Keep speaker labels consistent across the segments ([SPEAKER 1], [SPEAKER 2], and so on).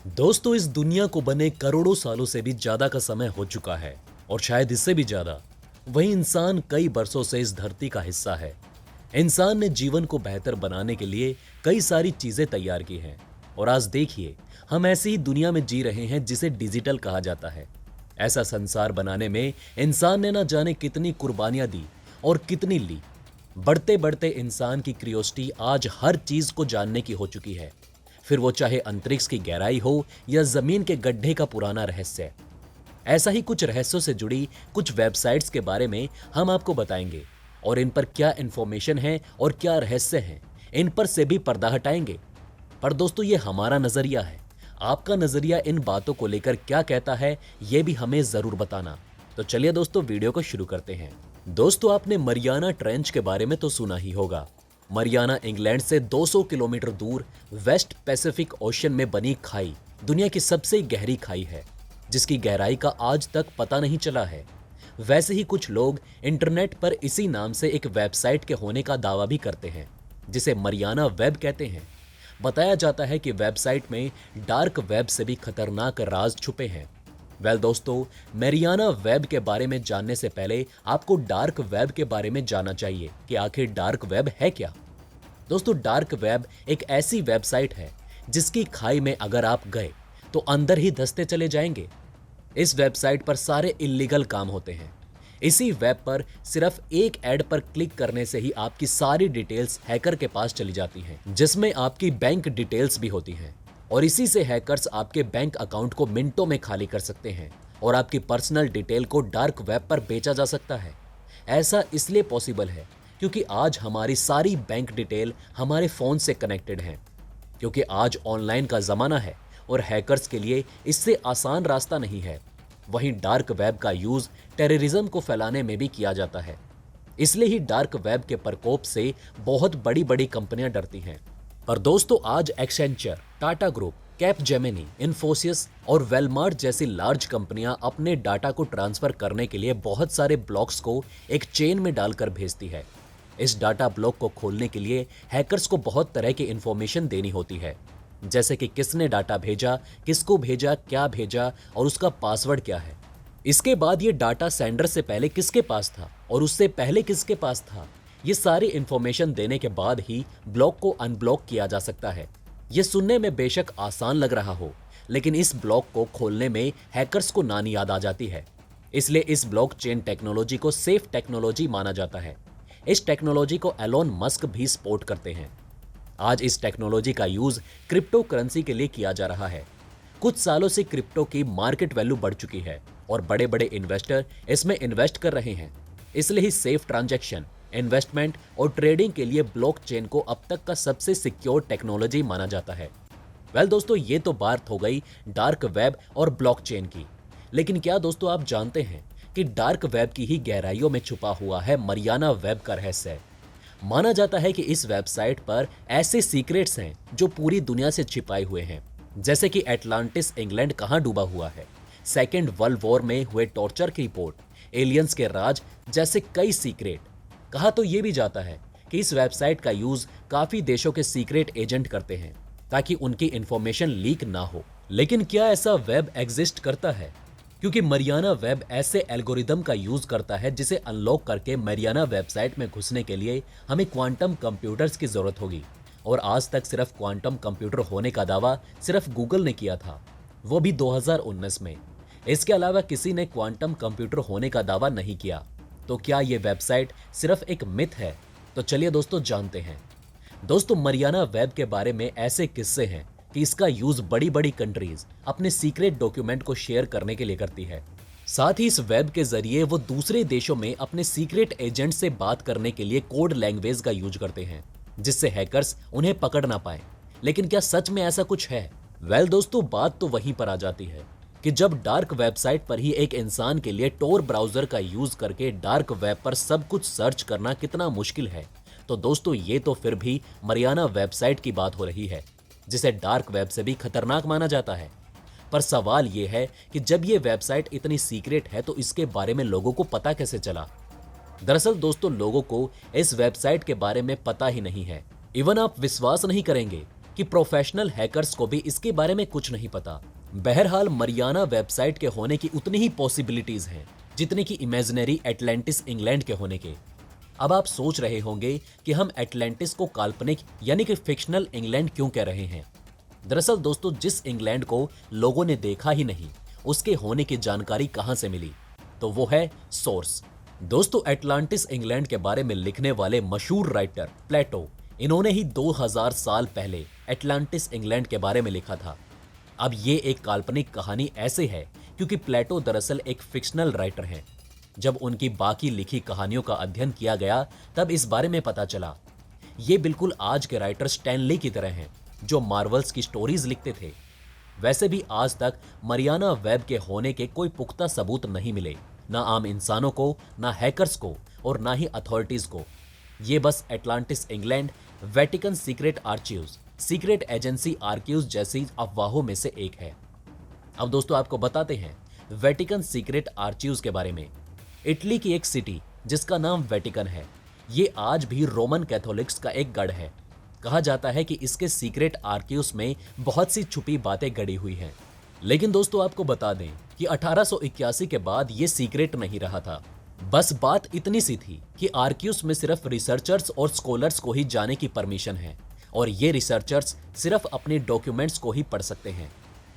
[SPEAKER 1] दोस्तों, इस दुनिया को बने करोड़ों सालों से भी ज्यादा का समय हो चुका है और शायद इससे भी ज्यादा। वही इंसान कई बरसों से इस धरती का हिस्सा है। इंसान ने जीवन को बेहतर बनाने के लिए कई सारी चीजें तैयार की हैं और आज देखिए, हम ऐसी ही दुनिया में जी रहे हैं जिसे डिजिटल कहा जाता है। ऐसा संसार बनाने में इंसान ने न जाने कितनी कुर्बानियां दी और कितनी ली। बढ़ते बढ़ते इंसान की क्यूरियोसिटी आज हर चीज को जानने की हो चुकी है, फिर वो चाहे अंतरिक्ष की गहराई हो या जमीन के गड्ढे का पुराना रहस्य। ऐसा ही कुछ रहस्यों से जुड़ी कुछ वेबसाइट्स के बारे में हम आपको बताएंगे और इन पर क्या इंफॉर्मेशन है और क्या रहस्य हैं, इन पर से भी पर्दा हटाएंगे। पर दोस्तों, ये हमारा नजरिया है। आपका नजरिया इन बातों को लेकर क्या कहता है, ये भी हमें जरूर बताना। तो चलिए दोस्तों, वीडियो को शुरू करते हैं। दोस्तों, आपने मरियाना ट्रेंच के बारे में तो सुना ही होगा। मरियाना इंग्लैंड से 200 किलोमीटर दूर वेस्ट पैसिफिक ओशन में बनी खाई दुनिया की सबसे गहरी खाई है, जिसकी गहराई का आज तक पता नहीं चला है। वैसे ही कुछ लोग इंटरनेट पर इसी नाम से एक वेबसाइट के होने का दावा भी करते हैं, जिसे मरियाना वेब कहते हैं। बताया जाता है कि वेबसाइट में डार्क वेब से भी खतरनाक राज छुपे हैं। दोस्तों, मैरियाना वेब के बारे में जानने से पहले आपको डार्क वेब के बारे में जानना चाहिए कि आखिर डार्क वेब है क्या। दोस्तों, डार्क वेब एक ऐसी वेबसाइट है जिसकी खाई में अगर आप गए तो अंदर ही धंसते चले जाएंगे। इस वेबसाइट पर सारे इल्लीगल काम होते हैं। इसी वेब पर सिर्फ एक ऐड पर क्लिक करने से ही आपकी सारी डिटेल्स हैकर के पास चली जाती हैं, जिसमें आपकी बैंक डिटेल्स भी होती हैं। और इसी से हैकर्स आपके बैंक अकाउंट को मिनटों में खाली कर सकते हैं और आपकी पर्सनल डिटेल को डार्क वेब पर बेचा जा सकता है। ऐसा इसलिए पॉसिबल है क्योंकि आज हमारी सारी बैंक डिटेल हमारे फोन से कनेक्टेड हैं, क्योंकि आज ऑनलाइन का जमाना है और हैकर्स के लिए इससे आसान रास्ता नहीं है। वहीं डार्क वेब का यूज टेररिज्म को फैलाने में भी किया जाता है। इसलिए ही डार्क वेब के प्रकोप से बहुत बड़ी बड़ी कंपनियां डरती हैं। पर दोस्तों, आज Accenture, Tata group, Capgemini, Infosys और वेलमार्ट जैसी लार्ज कंपनियां अपने डाटा को ट्रांसफर करने के लिए बहुत सारे ब्लॉक्स को एक चेन में डालकर भेजती है। इस डाटा ब्लॉक को खोलने के लिए हैकर्स को बहुत तरह की इंफॉर्मेशन देनी होती है, जैसे कि किसने डाटा भेजा, किसको भेजा, क्या भेजा और उसका पासवर्ड क्या है। इसके बाद ये डाटा सेंडर से पहले किसके पास था और उससे पहले किसके पास था। ये सारी इंफॉर्मेशन देने के बाद ही ब्लॉक को अनब्लॉक किया जा सकता है। ये सुनने में बेशक आसान लग रहा हो, लेकिन इस ब्लॉक को खोलने में हैकर्स को नानी याद आ जाती है। इसलिए इस ब्लॉकचेन टेक्नोलॉजी को सेफ टेक्नोलॉजी माना जाता है। इस टेक्नोलॉजी को एलोन मस्क भी सपोर्ट करते हैं। आज इस टेक्नोलॉजी का यूज क्रिप्टो करेंसी के लिए किया जा रहा है। कुछ सालों से क्रिप्टो की मार्केट वैल्यू बढ़ चुकी है और बड़े बड़े इन्वेस्टर इसमें इन्वेस्ट कर रहे हैं। इसलिए ही सेफ ट्रांजैक्शन, इन्वेस्टमेंट और ट्रेडिंग के लिए ब्लॉकचेन को अब तक का सबसे सिक्योर टेक्नोलॉजी माना जाता है। दोस्तों, ये तो बात हो गई डार्क वेब और ब्लॉकचेन की। लेकिन क्या दोस्तों, आप जानते हैं कि डार्क वेब की ही गहराइयों में छुपा हुआ है मरियाना वेब का रहस्य। माना जाता है कि इस वेबसाइट पर ऐसे सीक्रेट्स हैं जो पूरी दुनिया से छिपाए हुए हैं, जैसे कि एटलांटिस इंग्लैंड कहां डूबा हुआ है, सेकेंड वर्ल्ड वॉर में हुए टॉर्चर की रिपोर्ट, एलियंस के राज जैसे कई सीक्रेट। कहा तो यह भी जाता है कि इस वेबसाइट का यूज काफी देशों के सीक्रेट एजेंट करते हैं ताकि उनकी इंफॉर्मेशन लीक ना हो। लेकिन क्या ऐसा वेब एग्जिस्ट करता है? क्योंकि मरियाना वेब ऐसे एल्गोरिदम का यूज करता है जिसे अनलॉक करके मरियाना वेबसाइट में घुसने के लिए हमें क्वांटम कंप्यूटर्स की जरूरत होगी। और आज तक सिर्फ क्वांटम कंप्यूटर होने का दावा सिर्फ गूगल ने किया था, वो भी 2019 में। इसके अलावा किसी ने क्वांटम कंप्यूटर होने का दावा नहीं किया। तो क्या ये वेबसाइट सिर्फ एक मिथ है? तो चलिए दोस्तों, जानते हैं। दोस्तों, मरियाना वेब के बारे में ऐसे किस्से हैं कि इसका यूज बड़ी बड़ी कंट्रीज अपने सीक्रेट डॉक्यूमेंट को शेयर करने के लिए करती है। साथ ही इस वेब के जरिए वो दूसरे देशों में अपने सीक्रेट एजेंट से बात करने के लिए कोड लैंग्वेज का यूज करते हैं, जिससे हैकर्स उन्हें पकड़ ना पाए। लेकिन क्या सच में ऐसा कुछ है? दोस्तों, बात तो वहीं पर आ जाती है कि जब डार्क वेबसाइट पर ही एक इंसान के लिए टोर ब्राउजर का यूज करके डार्क वेब पर सब कुछ सर्च करना कितना मुश्किल है, तो दोस्तों, ये तो फिर भी मरियाना वेबसाइट की बात हो रही है, जिसे डार्क वेब से भी खतरनाक माना जाता है। पर सवाल यह है कि जब ये वेबसाइट इतनी सीक्रेट है तो इसके बारे में लोगों को पता कैसे चला? दरअसल दोस्तों, लोगों को इस वेबसाइट के बारे में पता ही नहीं है। इवन आप विश्वास नहीं करेंगे कि प्रोफेशनल हैकर्स को भी इसके बारे में कुछ नहीं पता। बहरहाल मरियाना वेबसाइट के होने की उतनी ही पॉसिबिलिटीज हैं जितने की इमेजिनरी एटलांटिस इंग्लैंड के होने के। अब आप सोच रहे होंगे कि हम एटलांटिस को काल्पनिक यानी कि फिक्शनल इंग्लैंड क्यों कह रहे हैं। दरअसल दोस्तों, जिस इंग्लैंड को लोगों ने देखा ही नहीं, उसके होने की जानकारी कहां से मिली? तो वो है सोर्स। दोस्तों, एटलांटिस इंग्लैंड के बारे में लिखने वाले मशहूर राइटर प्लेटो, इन्होंने ही 2000 साल पहले एटलांटिस इंग्लैंड के बारे में लिखा था। अब ये एक काल्पनिक कहानी ऐसे है क्योंकि प्लेटो दरअसल एक फिक्शनल राइटर हैं। जब उनकी बाकी लिखी कहानियों का अध्ययन किया गया तब इस बारे में पता चला ये बिल्कुल आज के राइटर स्टैनली की तरह हैं जो मार्वल्स की स्टोरीज लिखते थे। वैसे भी आज तक मरियाना वेब के होने के कोई पुख्ता सबूत नहीं मिले, ना आम इंसानों को, ना हैकर्स को और ना ही अथॉरिटीज को। ये बस Atlantis England, Vatican secret archives, secret agency archives जैसी अफवाहों में से एक है। अब दोस्तों आपको बताते हैं वेटिकन सीक्रेट आर्चीव्स के बारे में। इटली की एक सिटी जिसका नाम वेटिकन है, ये आज भी रोमन कैथोलिक्स का एक गढ़ है। कहा जाता है कि इसके सीक्रेट आर्काइव्स में बहुत सी छुपी बातें गड़ी हुई हैं। लेकिन दोस्तों आपको बता दें कि 1881 के बाद ये सीक्रेट नहीं रहा था। बस बात इतनी सी थी कि आर्काइव्स में सिर्फ रिसर्चर्स और स्कॉलर्स को ही जाने की परमिशन है और ये रिसर्चर्स सिर्फ अपने डॉक्यूमेंट्स को ही पढ़ सकते हैं,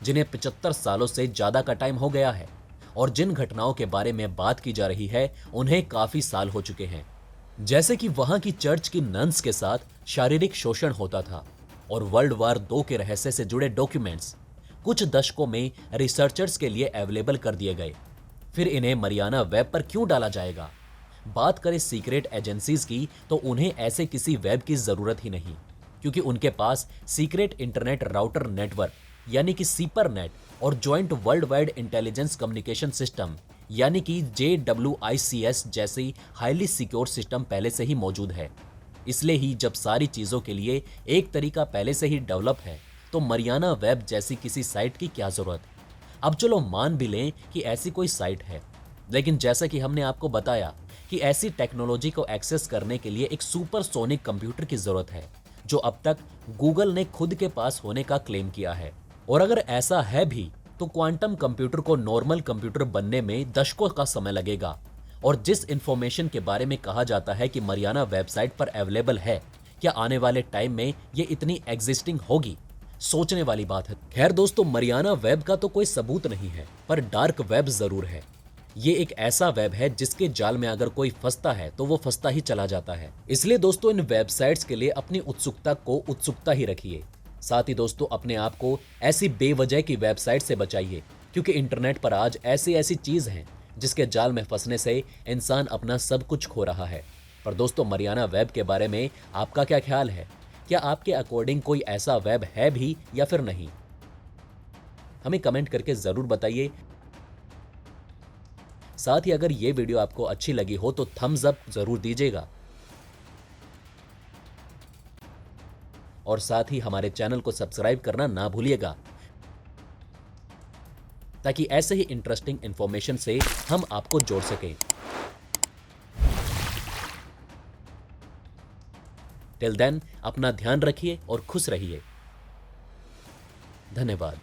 [SPEAKER 1] जिन्हें 75 सालों से ज्यादा का टाइम हो गया है और जिन घटनाओं के बारे में बात की जा रही है उन्हें काफी साल हो चुके हैं। जैसे कि वहां की चर्च की नन्स के साथ शारीरिक शोषण होता था और वर्ल्ड वार 2 के रहस्य से जुड़े डॉक्यूमेंट्स कुछ दशकों में रिसर्चर्स के लिए अवेलेबल कर दिए गए। फिर इन्हें मरियाना वेब पर क्यों डाला जाएगा? बात करें सीक्रेट एजेंसीज की तो उन्हें ऐसे किसी वेब की जरूरत ही नहीं, क्योंकि उनके पास सीक्रेट इंटरनेट राउटर नेटवर्क यानी कि सीपर नेट और joint world wide intelligence communication system यानी कि JWICS जैसी हाईली सिक्योर सिस्टम पहले से ही मौजूद है। इसलिए ही जब सारी चीजों के लिए एक तरीका पहले से ही डेवलप है तो मरियाना वेब जैसी किसी साइट की क्या जरूरत? अब चलो मान भी लें कि ऐसी कोई साइट है, लेकिन जैसा कि हमने आपको बताया कि ऐसी टेक्नोलॉजी को एक्सेस करने के लिए एक सुपरसोनिक कंप्यूटर की जरूरत है, जो अब तक गूगल ने खुद के पास होने का क्लेम किया है। और अगर ऐसा है भी तो क्वांटम कंप्यूटर को नॉर्मल कंप्यूटर बनने में दशकों का समय लगेगा। और जिस इंफॉर्मेशन के बारे में कहा जाता है कि मरियाना वेबसाइट पर अवेलेबल है, क्या आने वाले टाइम में ये इतनी एग्जिस्टिंग होगी? सोचने वाली बात है। खैर दोस्तों, मरियाना वेब का तो कोई सबूत नहीं है, पर डार्क वेब जरूर है। ये एक ऐसा वेब है जिसके जाल में अगर कोई फंसता है तो वो फंसता ही चला जाता है। इसलिए दोस्तों इन वेबसाइट्स के लिए अपनी उत्सुकता ही रखिए। साथ ही दोस्तों अपने आप को ऐसी बेवजह की वेबसाइट से बचाइए, क्योंकि इंटरनेट पर आज ऐसी ऐसी चीज हैं जिसके जाल में फंसने से इंसान अपना सब कुछ खो रहा है। पर दोस्तों मरियाना वेब के बारे में आपका क्या ख्याल है? क्या आपके अकॉर्डिंग कोई ऐसा वेब है भी या फिर नहीं? हमें कमेंट करके जरूर बताइए। साथ ही अगर ये वीडियो आपको अच्छी लगी हो तो थम्स अप जरूर दीजिएगा और साथ ही हमारे चैनल को सब्सक्राइब करना ना भूलिएगा, ताकि ऐसे ही इंटरेस्टिंग इंफॉर्मेशन से हम आपको जोड़ सकें। टिल देन अपना ध्यान रखिए और खुश रहिए। धन्यवाद।